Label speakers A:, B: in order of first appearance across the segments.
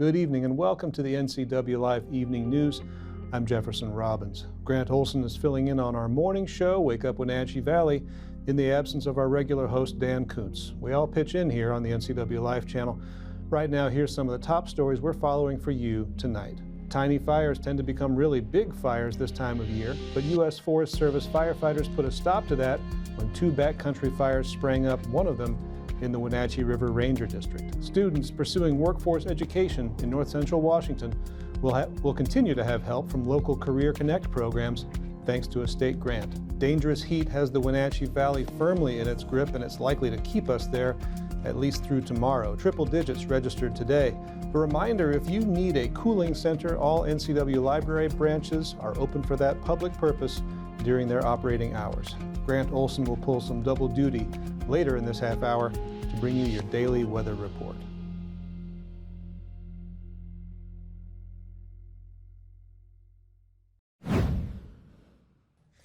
A: Good evening and welcome to the NCWLIFE Evening News. I'm Jefferson Robbins. Grant Olson is filling in on our morning show, Wake Up Wenatchee Valley, in the absence of our regular host, Dan Kuntz. We all pitch in here on the NCWLIFE channel. Right now, here's some of the top stories we're following for you tonight. Tiny fires tend to become really big fires this time of year, but U.S. Forest Service firefighters put a stop to that when two backcountry fires sprang up, one of them in the Wenatchee River Ranger District. Students pursuing workforce education in north central Washington will continue to have help from local Career Connect programs thanks to a state grant. Dangerous heat has the Wenatchee Valley firmly in its grip, and it's likely to keep us there at least through tomorrow. Triple digits registered today. A reminder, if you need a cooling center, all NCW library branches are open for that public purpose during their operating hours. Grant Olson will pull some double duty later in this half hour to bring you your daily weather report.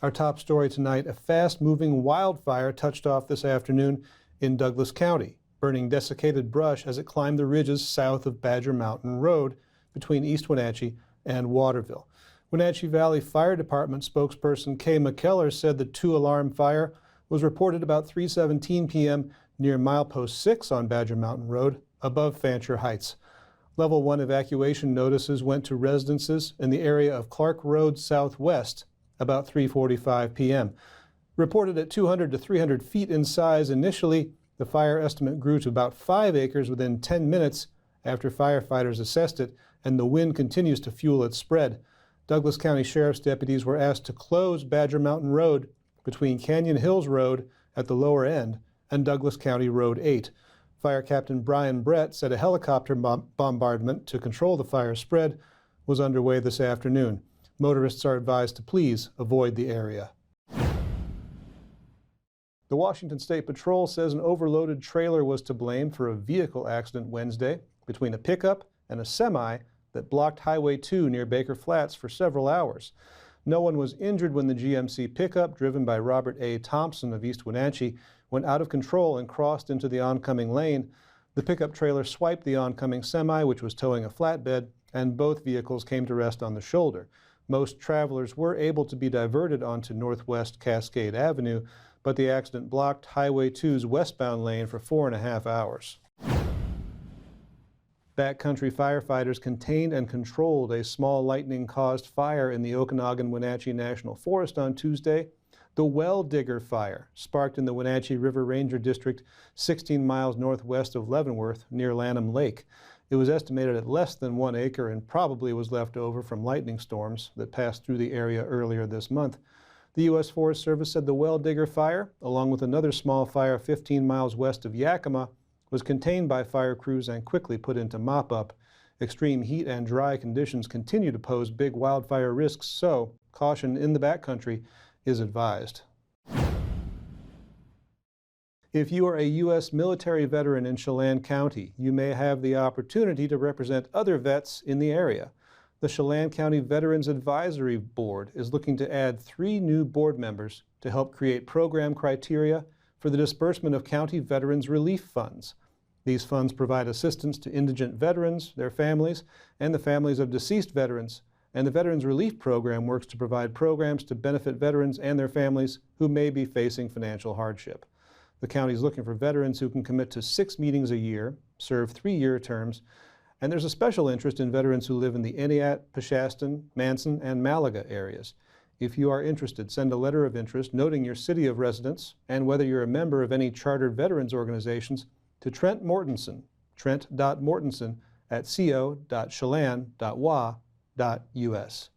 A: Our top story tonight, a fast-moving wildfire touched off this afternoon in Douglas County, burning desiccated brush as it climbed the ridges south of Badger Mountain Road between East Wenatchee and Waterville. Wenatchee Valley Fire Department spokesperson Kay McKellar said the two-alarm fire was reported about 3:17 p.m. near milepost 6 on Badger Mountain Road above Fancher Heights. Level 1 evacuation notices went to residences in the area of Clark Road Southwest about 3:45 p.m. Reported at 200 to 300 feet in size initially, the fire estimate grew to about 5 acres within 10 minutes after firefighters assessed it, and the wind continues to fuel its spread. Douglas County Sheriff's deputies were asked to close Badger Mountain Road between Canyon Hills Road at the lower end and Douglas County Road 8. Fire Captain Brian Brett said a helicopter bombardment to control the fire spread was underway this afternoon. Motorists are advised to please avoid the area. The Washington State Patrol says an overloaded trailer was to blame for a vehicle accident Wednesday between a pickup and a semi that blocked Highway 2 near Baker Flats for several hours. No one was injured when the GMC pickup, driven by Robert A. Thompson of East Wenatchee, went out of control and crossed into the oncoming lane. The pickup trailer swiped the oncoming semi, which was towing a flatbed, and both vehicles came to rest on the shoulder. Most travelers were able to be diverted onto Northwest Cascade Avenue, but the accident blocked Highway 2's westbound lane for 4.5 hours. Backcountry firefighters contained and controlled a small lightning-caused fire in the Okanogan-Wenatchee National Forest on Tuesday. The Well Digger Fire sparked in the Wenatchee River Ranger District 16 miles northwest of Leavenworth near Lanham Lake. It was estimated at less than 1 acre and probably was left over from lightning storms that passed through the area earlier this month. The U.S. Forest Service said the Well Digger Fire, along with another small fire 15 miles west of Yakima, was contained by fire crews and quickly put into mop-up. Extreme heat and dry conditions continue to pose big wildfire risks, so caution in the backcountry is advised. If you are a U.S. military veteran in Chelan County, you may have the opportunity to represent other vets in the area. The Chelan County Veterans Advisory Board is looking to add 3 new board members to help create program criteria for the disbursement of county veterans relief funds. These funds provide assistance to indigent veterans, their families, and the families of deceased veterans, and the Veterans Relief Program works to provide programs to benefit veterans and their families who may be facing financial hardship. The county is looking for veterans who can commit to 6 meetings a year, serve 3-year terms, and there's a special interest in veterans who live in the Entiat, Peshastin, Manson, and Malaga areas. If you are interested, send a letter of interest noting your city of residence and whether you're a member of any chartered veterans organizations to Trent Mortensen, trent.mortensen@co.chelan.wa.us.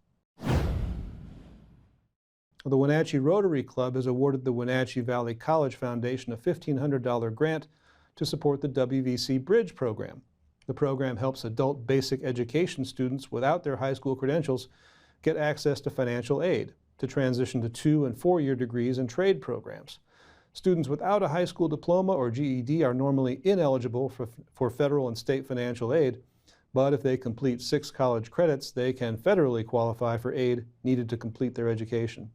A: The Wenatchee Rotary Club has awarded the Wenatchee Valley College Foundation a $1,500 grant to support the WVC Bridge program. The program helps adult basic education students without their high school credentials get access to financial aid to transition to 2- and 4-year degrees and trade programs. Students without a high school diploma or GED are normally ineligible for federal and state financial aid, but if they complete 6 college credits, they can federally qualify for aid needed to complete their education.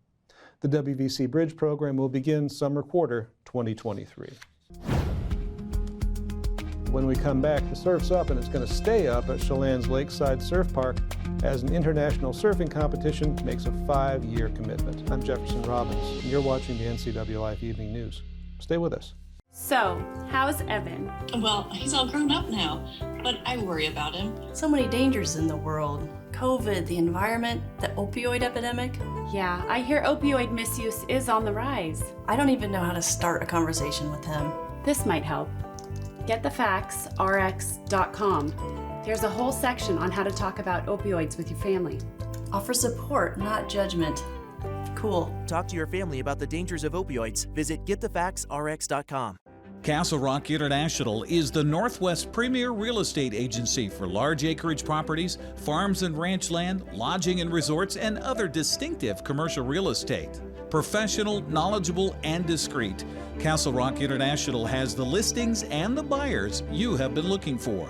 A: The WVC Bridge program will begin summer quarter 2023. When we come back, the surf's up and it's going to stay up at Chelan's Lakeside Surf Park as an international surfing competition makes a 5-year commitment. I'm Jefferson Robbins, and you're watching the NCWLIFE Evening News. Stay with us.
B: So, how's Evan?
C: Well, he's all grown up now, but I worry about him.
D: So many dangers in the world. COVID, the environment, the opioid epidemic.
B: Yeah, I hear opioid misuse is on the rise.
D: I don't even know how to start a conversation with him.
B: This might help. GetTheFactsRx.com. There's a whole section on how to talk about opioids with your family.
D: Offer support, not judgment. Cool.
E: Talk to your family about the dangers of opioids. Visit GetTheFactsRx.com.
F: Castle Rock International is the Northwest premier real estate agency for large acreage properties, farms and ranch land, lodging and resorts, and other distinctive commercial real estate. Professional, knowledgeable, and discreet, Castle Rock International has the listings and the buyers you have been looking for.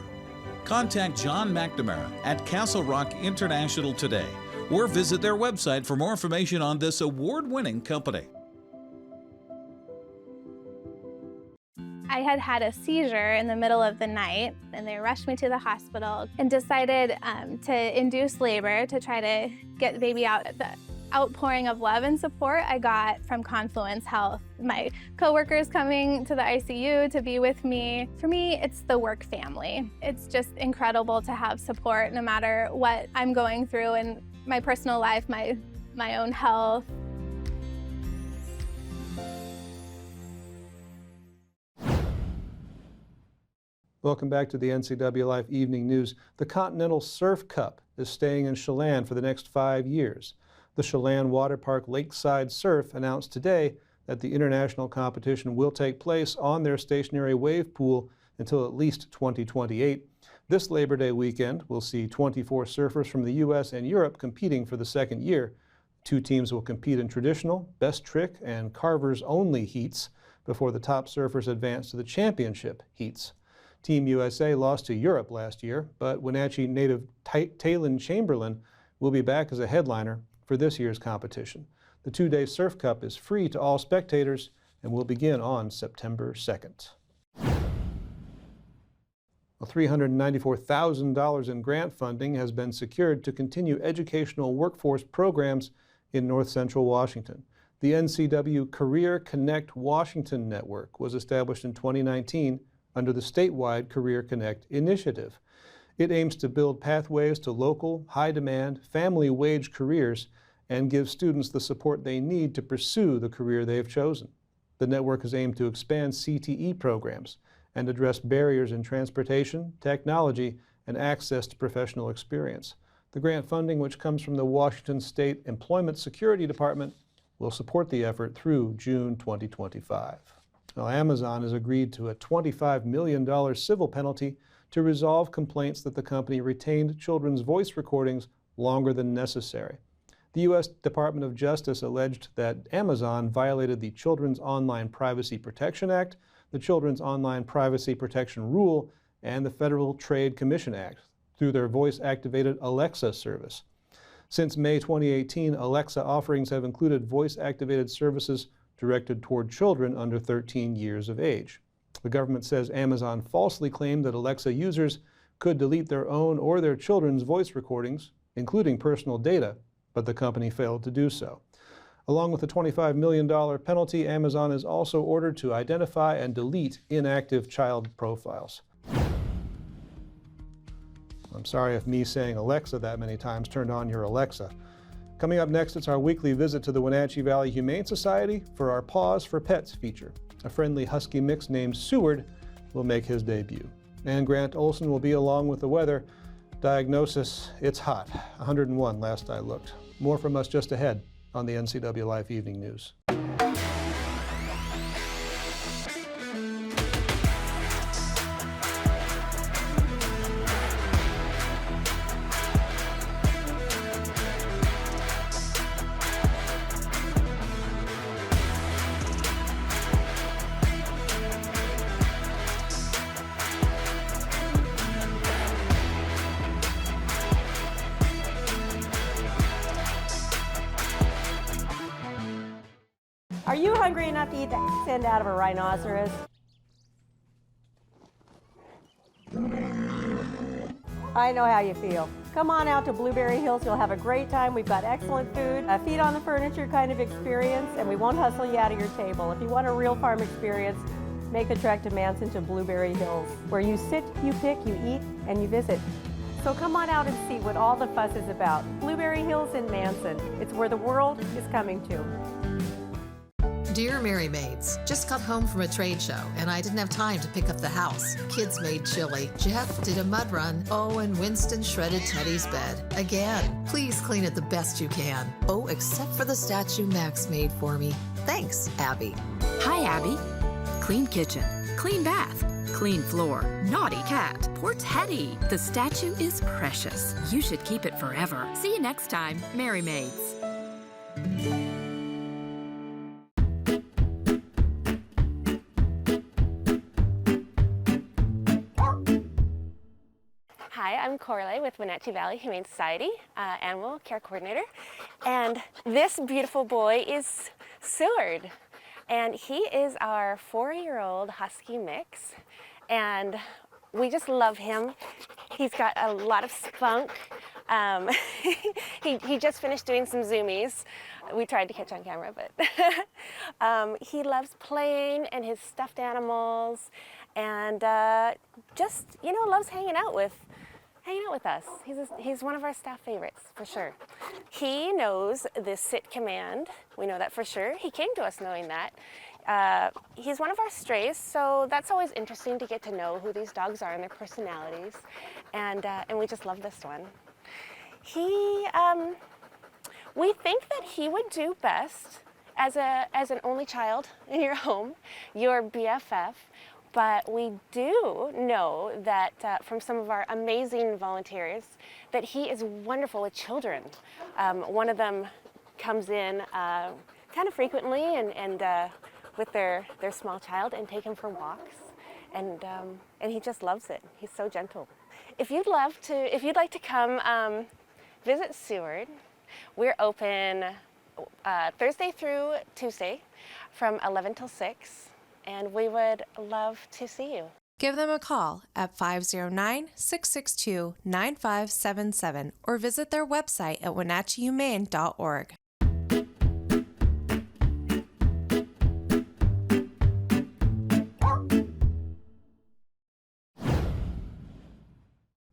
F: Contact John McNamara at Castle Rock International today, or visit their website for more information on this award-winning company.
G: I had had a seizure in the middle of the night, and they rushed me to the hospital and decided to induce labor to try to get the baby out. The outpouring of love and support I got from Confluence Health. My coworkers coming to the ICU to be with me. For me, it's the work family. It's just incredible to have support no matter what I'm going through in my personal life, my own health.
A: Welcome back to the NCWLIFE Evening News. The Continental Surf Cup is staying in Chelan for the next 5 years. The Chelan Water Park Lakeside Surf announced today that the international competition will take place on their stationary wave pool until at least 2028. This Labor Day weekend will see 24 surfers from the U.S. and Europe competing for the second year. 2 teams will compete in traditional, best trick, and carvers-only heats before the top surfers advance to the championship heats. Team USA lost to Europe last year, but Wenatchee native Chelan Chamberlain will be back as a headliner for this year's competition. The 2-day Surf Cup is free to all spectators and will begin on September 2nd. Well, $394,000 in grant funding has been secured to continue educational workforce programs in North Central Washington. The NCW Career Connect Washington Network was established in 2019 under the statewide Career Connect initiative. It aims to build pathways to local, high-demand, family-wage careers and give students the support they need to pursue the career they have chosen. The network is aimed to expand CTE programs and address barriers in transportation, technology, and access to professional experience. The grant funding, which comes from the Washington State Employment Security Department, will support the effort through June 2025. Now, Amazon has agreed to a $25 million civil penalty to resolve complaints that the company retained children's voice recordings longer than necessary. The U.S. Department of Justice alleged that Amazon violated the Children's Online Privacy Protection Act, the Children's Online Privacy Protection Rule, and the Federal Trade Commission Act through their voice-activated Alexa service. Since May 2018, Alexa offerings have included voice-activated services directed toward children under 13 years of age. The government says Amazon falsely claimed that Alexa users could delete their own or their children's voice recordings, including personal data, but the company failed to do so. Along with the $25 million penalty, Amazon is also ordered to identify and delete inactive child profiles. I'm sorry if me saying Alexa that many times turned on your Alexa. Coming up next, it's our weekly visit to the Wenatchee Valley Humane Society for our Paws for Pets feature. A friendly husky mix named Seward will make his debut. And Grant Olson will be along with the weather. Diagnosis, it's hot. 101 last I looked. More from us just ahead on the NCWLIFE Evening News.
H: Are you hungry enough to eat the end out of a rhinoceros? I know how you feel. Come on out to Blueberry Hills. You'll have a great time. We've got excellent food, a feet on the furniture kind of experience, and we won't hustle you out of your table. If you want a real farm experience, make the trek to Manson to Blueberry Hills, where you sit, you pick, you eat, and you visit. So come on out and see what all the fuss is about. Blueberry Hills in Manson. It's where the world is coming to.
I: Dear Mary Maids, just got home from a trade show and I didn't have time to pick up the house. Kids made chili. Jeff did a mud run. Oh, and Winston shredded Teddy's bed. Again, please clean it the best you can. Oh, except for the statue Max made for me. Thanks, Abby.
J: Hi, Abby. Clean kitchen, clean bath, clean floor, naughty cat. Poor Teddy. The statue is precious. You should keep it forever. See you next time, Mary Maids.
K: Hi, I'm Corley with Wenatchee Valley Humane Society, Animal Care Coordinator, and this beautiful boy is Seward, and he is our 4-year-old Husky mix, and we just love him. He's got a lot of spunk. He just finished doing some zoomies. We tried to catch on camera, but he loves playing and his stuffed animals, and just, you know, loves hanging out with us. He's one of our staff favorites, for sure. He knows the sit command. We know that for sure. He came to us knowing that. He's one of our strays, so that's always interesting to get to know who these dogs are and their personalities. And we just love this one. We think that he would do best as an only child in your home, your BFF. But we do know that from some of our amazing volunteers that he is wonderful with children. One of them comes in kind of frequently and with their small child and take him for walks, and he just loves it. He's so gentle. If you'd like to come visit Seward, we're open Thursday through Tuesday from 11 till 6. And we would love to see you.
L: Give them a call at 509-662-9577 or visit their website at wenatcheehumane.org.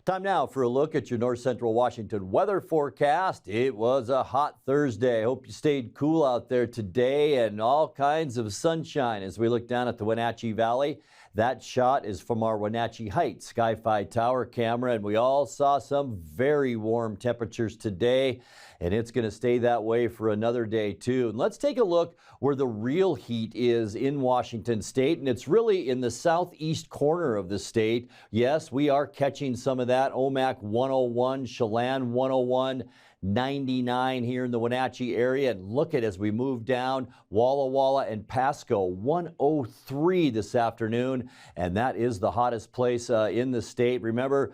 M: Time now for a look at your North Central Washington weather forecast. It was a hot Thursday. Hope you stayed cool out there today, and all kinds of sunshine as we look down at the Wenatchee Valley. That shot is from our Wenatchee Heights Sky-Fi Tower camera, and we all saw some very warm temperatures today, and it's going to stay that way for another day too. And let's take a look where the real heat is in Washington State, and it's really in the southeast corner of the state. Yes, we are catching some of that. Omak 101, Chelan 101, 99 here in the Wenatchee area. And look at as we move down, Walla Walla and Pasco 103 this afternoon, and that is the hottest place in the state. Remember,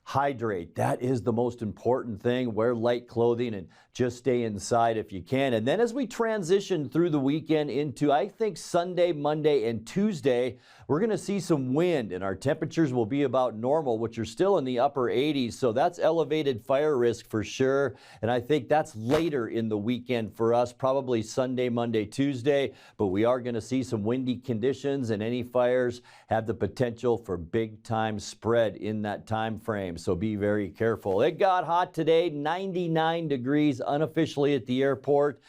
M: hydrate. That is the most important thing. Wear light clothing and just stay inside if you can. And then as we transition through the weekend into, I think, Sunday, Monday, and Tuesday, we're going to see some wind, and our temperatures will be about normal, which are still in the upper 80s. So that's elevated fire risk for sure. And I think that's later in the weekend for us, probably Sunday, Monday, Tuesday. But we are going to see some windy conditions, and any fires have the potential for big time spread in that time frame. So be very careful. It got hot today, 99 degrees unofficially at the airport.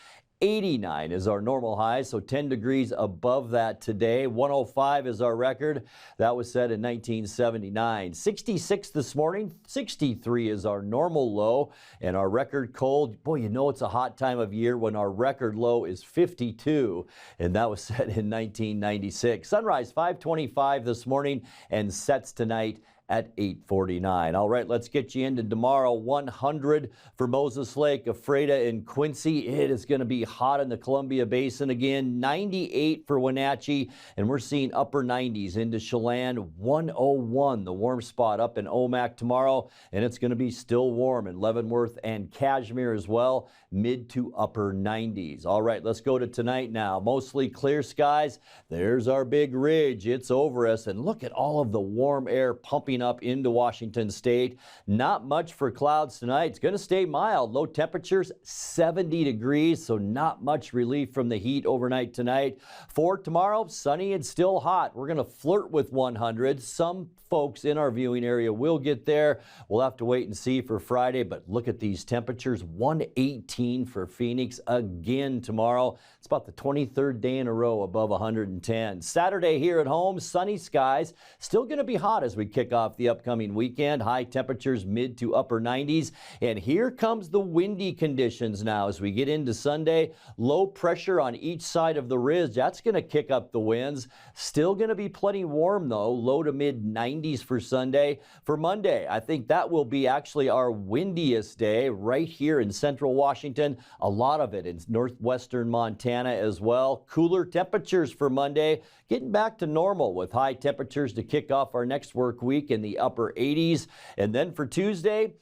M: 89 is our normal high, so 10 degrees above that today. 105 is our record. That was set in 1979. 66 this morning. 63 is our normal low, and our record cold. Boy, you know it's a hot time of year when our record low is 52, and that was set in 1996. Sunrise 5:25 this morning and sets tonight at 8:49. All right, let's get you into tomorrow. 100 for Moses Lake, Ephrata, and Quincy. It is going to be hot in the Columbia Basin again. 98 for Wenatchee, and we're seeing upper 90s into Chelan. 101, the warm spot up in Omak tomorrow, and it's going to be still warm in Leavenworth and Cashmere as well, mid to upper 90s. All right, let's go to tonight now. Mostly clear skies. There's our big ridge. It's over us, and look at all of the warm air pumping building up into Washington State. Not much for clouds tonight. It's going to stay mild. Low temperatures 70 degrees, so not much relief from the heat overnight tonight. For tomorrow, sunny and still hot. We're going to flirt with 100. Some folks in our viewing area will get there. We'll have to wait and see for Friday, but look at these temperatures. 118 for Phoenix again tomorrow. It's about the 23rd day in a row above 110. Saturday here at home, sunny skies. Still going to be hot as we kick off the upcoming weekend. High temperatures mid to upper 90s. And here comes the windy conditions now as we get into Sunday. Low pressure on each side of the ridge. That's going to kick up the winds. Still going to be plenty warm though. Low to mid 90s for Sunday. For Monday, I think that will be actually our windiest day right here in central Washington. A lot of it in northwestern Montana as well. Cooler temperatures for Monday, getting back to normal with high temperatures to kick off our next work week in the upper 80s. And then for Tuesday,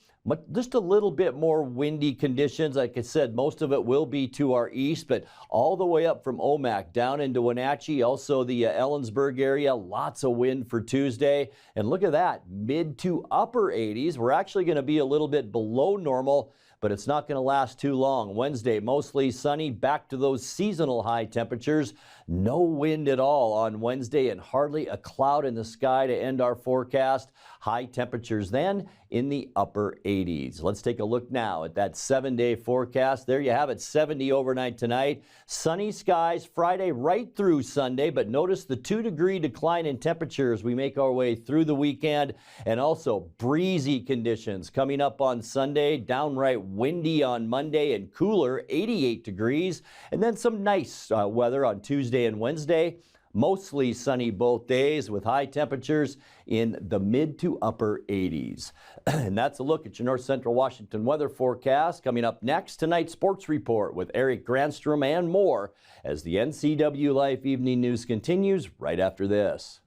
M: just a little bit more windy conditions. Like I said, most of it will be to our east, but all the way up from Omak down into Wenatchee, also the Ellensburg area, lots of wind for Tuesday. And look at that, mid to upper 80s. We're actually going to be a little bit below normal, but it's not going to last too long. Wednesday, mostly sunny, back to those seasonal high temperatures. No wind at all on Wednesday and hardly a cloud in the sky to end our forecast. High temperatures then in the upper 80s. Let's take a look now at that 7-day forecast. There you have it, 70 overnight tonight. Sunny skies Friday right through Sunday, but notice the 2-degree decline in temperature as we make our way through the weekend, and also breezy conditions coming up on Sunday, downright windy on Monday and cooler, 88 degrees, and then some nice weather on Tuesday and Wednesday. Mostly sunny both days with high temperatures in the mid to upper 80s. And that's a look at your North Central Washington weather forecast. Coming up next, tonight's sports report with Eric Granstrom and more as the NCWLIFE Evening News continues right after this.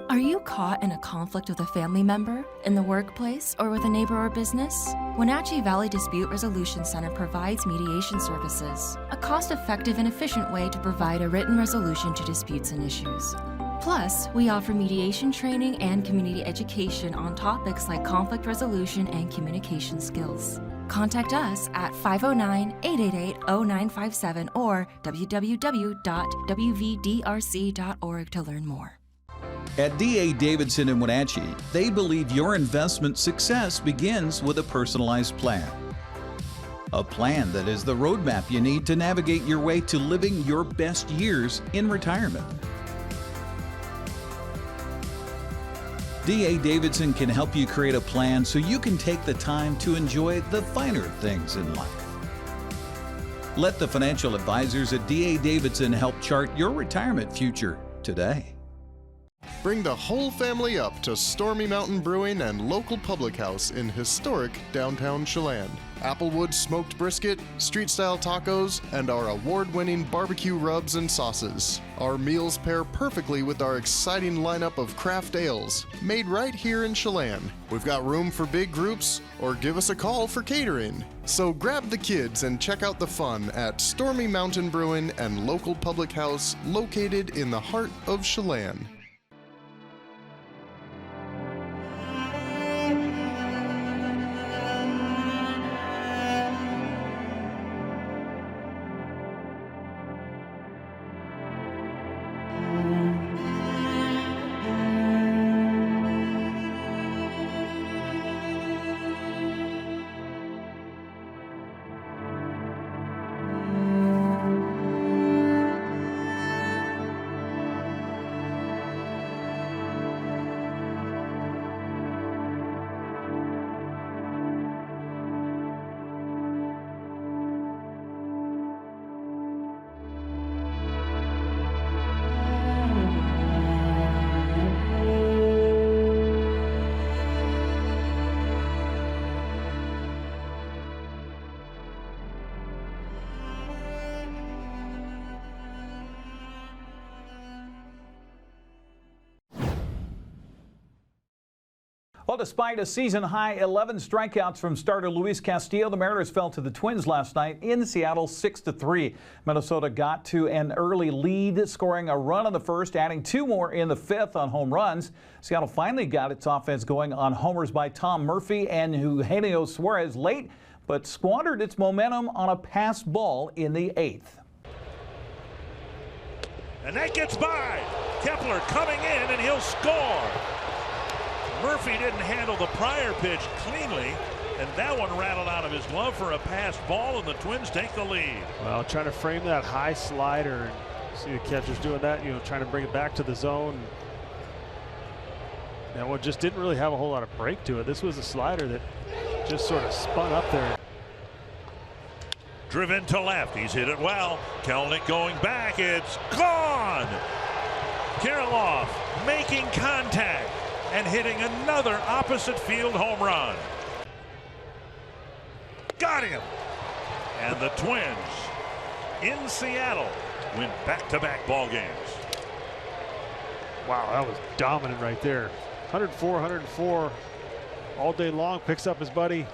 N: Are you caught in a conflict with a family member, in the workplace, or with a neighbor or business? Wenatchee Valley Dispute Resolution Center provides mediation services, a cost-effective and efficient way to provide a written resolution to disputes and issues. Plus, we offer mediation training and community education on topics like conflict resolution and communication skills. Contact us at 509-888-0957 or www.wvdrc.org to learn more.
F: At D.A. Davidson in Wenatchee, they believe your investment success begins with a personalized plan. A plan that is the roadmap you need to navigate your way to living your best years in retirement. D.A. Davidson can help you create a plan so you can take the time to enjoy the finer things in life. Let the financial advisors at D.A. Davidson help chart your retirement future today.
O: Bring the whole family up to Stormy Mountain Brewing and local public house in historic downtown Chelan. Applewood smoked brisket, street-style tacos, and our award-winning barbecue rubs and sauces. Our meals pair perfectly with our exciting lineup of craft ales, made right here in Chelan. We've got room for big groups, or give us a call for catering. So grab the kids and check out the fun at Stormy Mountain Brewing and local public house located in the heart of Chelan.
F: Well, despite a season-high 11 strikeouts from starter Luis Castillo, the Mariners fell to the Twins last night in Seattle 6-3. Minnesota got to an early lead, scoring a run in the first, adding 2 more in the 5th on home runs. Seattle finally got its offense going on homers by Tom Murphy and Eugenio Suarez late, but squandered its momentum on a passed ball in the 8th.
P: And that gets by. Kepler coming in, and he'll score. Murphy didn't handle the prior pitch cleanly, and that one rattled out of his glove for a passed ball, and the Twins take the lead.
Q: Well, trying to frame that high slider. See the catcher's doing that, trying to bring it back to the zone. That one just didn't really have a whole lot of break to it. This was a slider that just sort of spun up there.
P: Driven to left. He's hit it well. Kelenic going back. It's gone. Kirilloff making contact and hitting another opposite field home run. Got him. And the Twins in Seattle win back-to-back ball games.
Q: Wow, that was dominant right there. 104 all day long. Picks up his buddy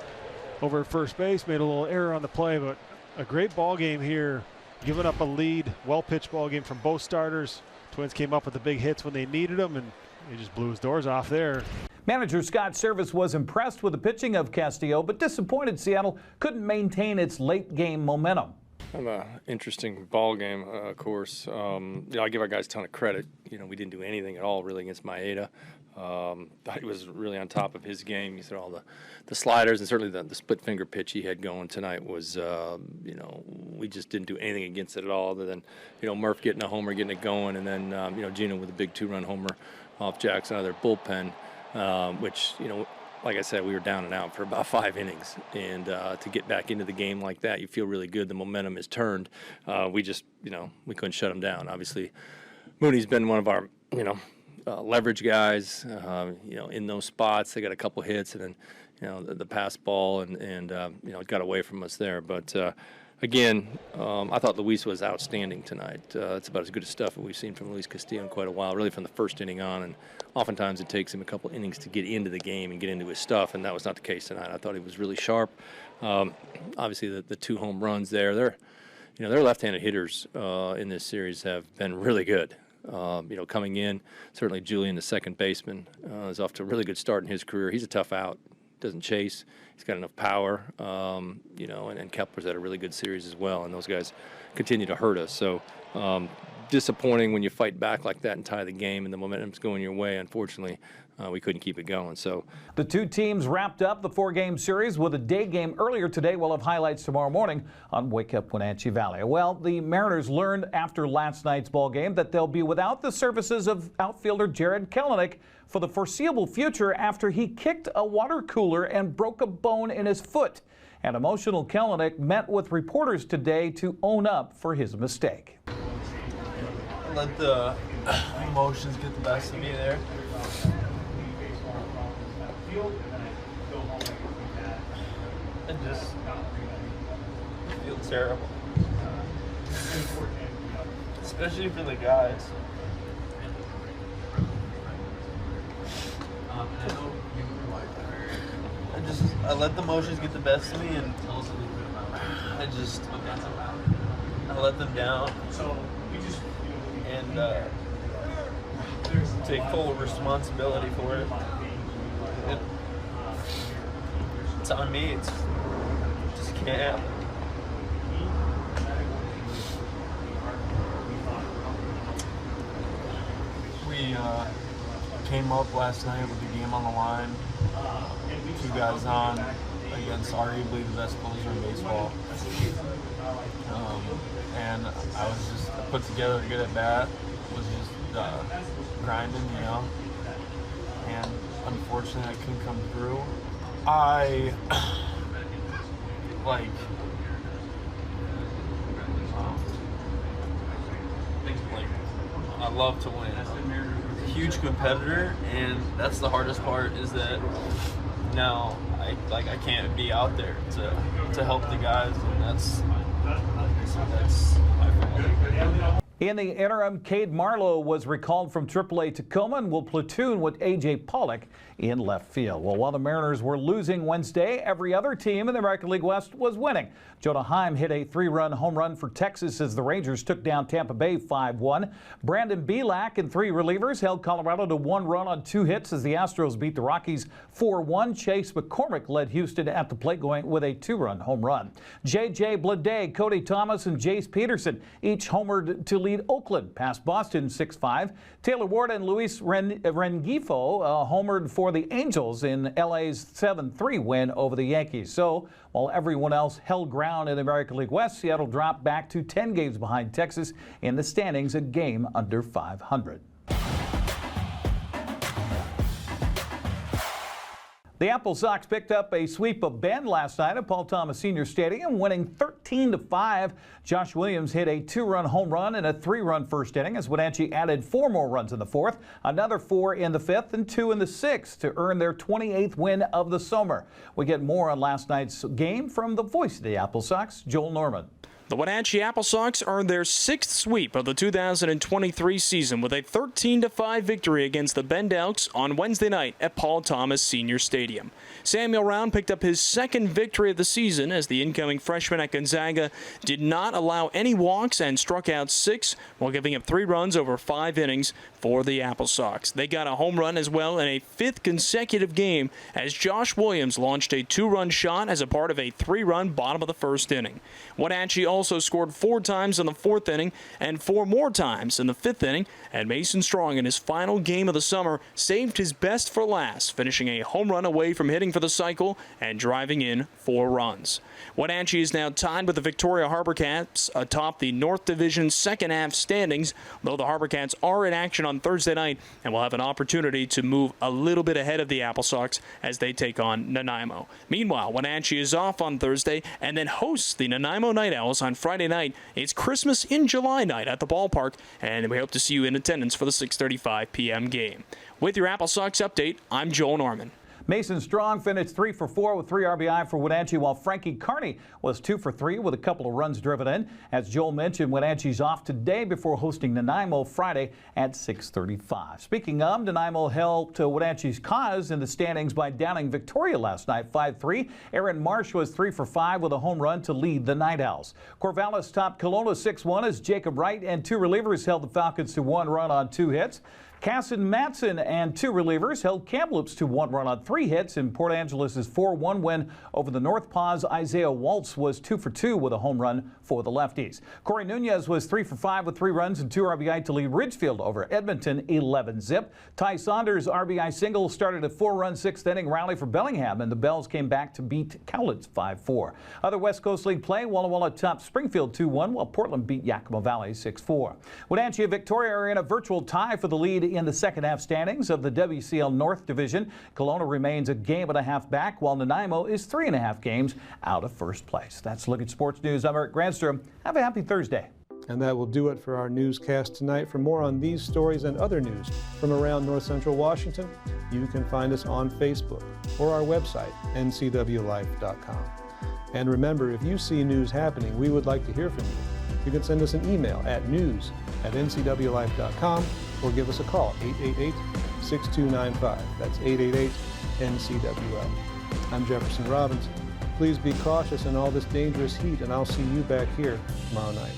Q: over at first base. Made a little error on the play, but a great ball game here. Giving up a lead. Well-pitched ball game from both starters. Twins came up with the big hits when they needed them, and he just blew his doors off there.
F: Manager Scott Service was impressed with the pitching of Castillo, but disappointed Seattle couldn't maintain its late game momentum.
R: An interesting ball game, of course. I give our guys a ton of credit. We didn't do anything at all really against Maeda. Thought he was really on top of his game. He said all the sliders, and certainly the split finger pitch he had going tonight was, we just didn't do anything against it at all, other than, Murph getting a homer, getting it going, and then, Gino with a big 2-run homer off Jackson out of their bullpen, which, like I said, we were down and out for about 5 innings, and to get back into the game like that, you feel really good. The momentum is turned. We just, we couldn't shut them down. Obviously, Mooney's been one of our, leverage guys, in those spots. They got a couple hits, and then, the pass ball, and it got away from us there. But again, I thought Luis was outstanding tonight. It's about as good as stuff that we've seen from Luis Castillo in quite a while, really from the first inning on. And oftentimes it takes him a couple innings to get into the game and get into his stuff, and that was not the case tonight. I thought he was really sharp. Obviously, the 2 home runs there, their left-handed hitters in this series have been really good. Coming in, certainly Julian, the second baseman, is off to a really good start in his career. He's a tough out, doesn't chase. He's got enough power, and Kepler's had a really good series as well, and those guys continue to hurt us. So disappointing when you fight back like that and tie the game and the momentum's going your way. Unfortunately, we couldn't keep it going. So
F: the 2 teams wrapped up the 4-game series with a day game earlier today. We'll have highlights tomorrow morning on Wake Up Wenatchee Valley. Well, the Mariners learned after last night's ball game that they'll be without the services of outfielder Jarred Kelenic for the foreseeable future after he kicked a water cooler and broke a bone in his foot. And emotional Kelenic met with reporters today to own up for his mistake.
S: Let the emotions get the best of me there. I just feel terrible, especially for the guys. I let the emotions get the best of me, and I let them down, and take full responsibility for it. It's on me. It just can't happen. We came up last night with the game on the line. 2 guys on against arguably the best closer in baseball. And I put together a good at bat. Was just grinding, and unfortunately I couldn't come through. I love to win. I'm a huge competitor, and that's the hardest part, is that now I can't be out there to help the guys, and that's my fault.
F: In the interim, Cade Marlowe was recalled from AAA Tacoma and will platoon with A.J. Pollock in left field. Well, while the Mariners were losing Wednesday, every other team in the American League West was winning. Jonah Heim hit a 3-run home run for Texas as the Rangers took down Tampa Bay 5-1. Brandon Belak and 3 relievers held Colorado to 1 run on 2 hits as the Astros beat the Rockies 4-1. Chase McCormick led Houston at the plate going with a 2-run home run. J.J. Bleday, Cody Thomas, and Jace Peterson each homered to lead Oakland past Boston 6-5. Taylor Ward and Luis Rengifo homered for the Angels in LA's 7-3 win over the Yankees. So while everyone else held ground in the American League West, Seattle dropped back to 10 games behind Texas in the standings, a game under 500. The Apple Sox picked up a sweep of Bend last night at Paul Thomas Senior Stadium, winning 13-5. Josh Williams hit a 2-run home run and a 3-run first inning as Wenatchee added 4 more runs in the 4th, another 4 in the 5th, and 2 in the 6th to earn their 28th win of the summer. We get more on last night's game from the voice of the Apple Sox, Joel Norman.
T: The Wenatchee Apple Sox earned their 6th sweep of the 2023 season with a 13-5 victory against the Bend Elks on Wednesday night at Paul Thomas Senior Stadium. Samuel Round picked up his 2nd victory of the season as the incoming freshman at Gonzaga did not allow any walks and struck out 6 while giving up 3 runs over 5 innings for the Apple Sox. They got a home run as well in a 5th consecutive game as Josh Williams launched a 2-run shot as a part of a 3-run bottom of the 1st inning. Wenatchee also scored 4 times in the 4th inning and 4 more times in the 5th inning, and Mason Strong in his final game of the summer saved his best for last, finishing a home run away from hitting for the cycle and driving in 4 runs. Wenatchee is now tied with the Victoria Harbor Cats atop the North Division second half standings, though the Harbor Cats are in action on Thursday night and will have an opportunity to move a little bit ahead of the Apple Sox as they take on Nanaimo. Meanwhile, Wenatchee is off on Thursday and then hosts the Nanaimo Night Owls on Friday night. It's Christmas in July night at the ballpark, and we hope to see you in attendance for the 6:35 p.m. game. With your Apple Sox update, I'm Joel Norman.
F: Mason Strong finished 3 for 4 with 3 RBI for Wenatchee, while Frankie Carney was 2 for 3 with a couple of runs driven in. As Joel mentioned, Wenatchee's off today before hosting Nanaimo Friday at 6:35. Speaking of, Nanaimo helped Wenatchee's cause in the standings by downing Victoria last night 5-3. Aaron Marsh was 3 for 5 with a home run to lead the Night Owls. Corvallis topped Kelowna 6-1 as Jacob Wright and 2 relievers held the Falcons to 1 run on 2 hits. Casson Matson and 2 relievers held Kamloops to 1 run on 3 hits in Port Angeles' 4-1 win over the North Paws. Isaiah Waltz was 2 for 2 with a home run for the lefties. Corey Nunez was 3 for 5 with 3 runs and 2 RBI to lead Ridgefield over Edmonton 11-zip. Ty Saunders' RBI single started a 4-run 6th inning rally for Bellingham, and the Bells came back to beat Cowlitz 5-4. Other West Coast League play, Walla Walla topped Springfield 2-1 while Portland beat Yakima Valley 6-4. Wenatchee and Victoria are in a virtual tie for the lead in the second half standings of the WCL North Division. Kelowna remains a game and a half back, while Nanaimo is 3.5 games out of first place. That's a look at sports news. I'm Eric Granstrom. Have a happy Thursday.
A: And that will do it for our newscast tonight. For more on these stories and other news from around North Central Washington, you can find us on Facebook or our website, NCWLIFE.com. And remember, if you see news happening, we would like to hear from you. You can send us an email at news@ncwlife.com or give us a call, 888-6295. That's 888-NCWL. I'm Jefferson Robbins. Please be cautious in all this dangerous heat, and I'll see you back here tomorrow night.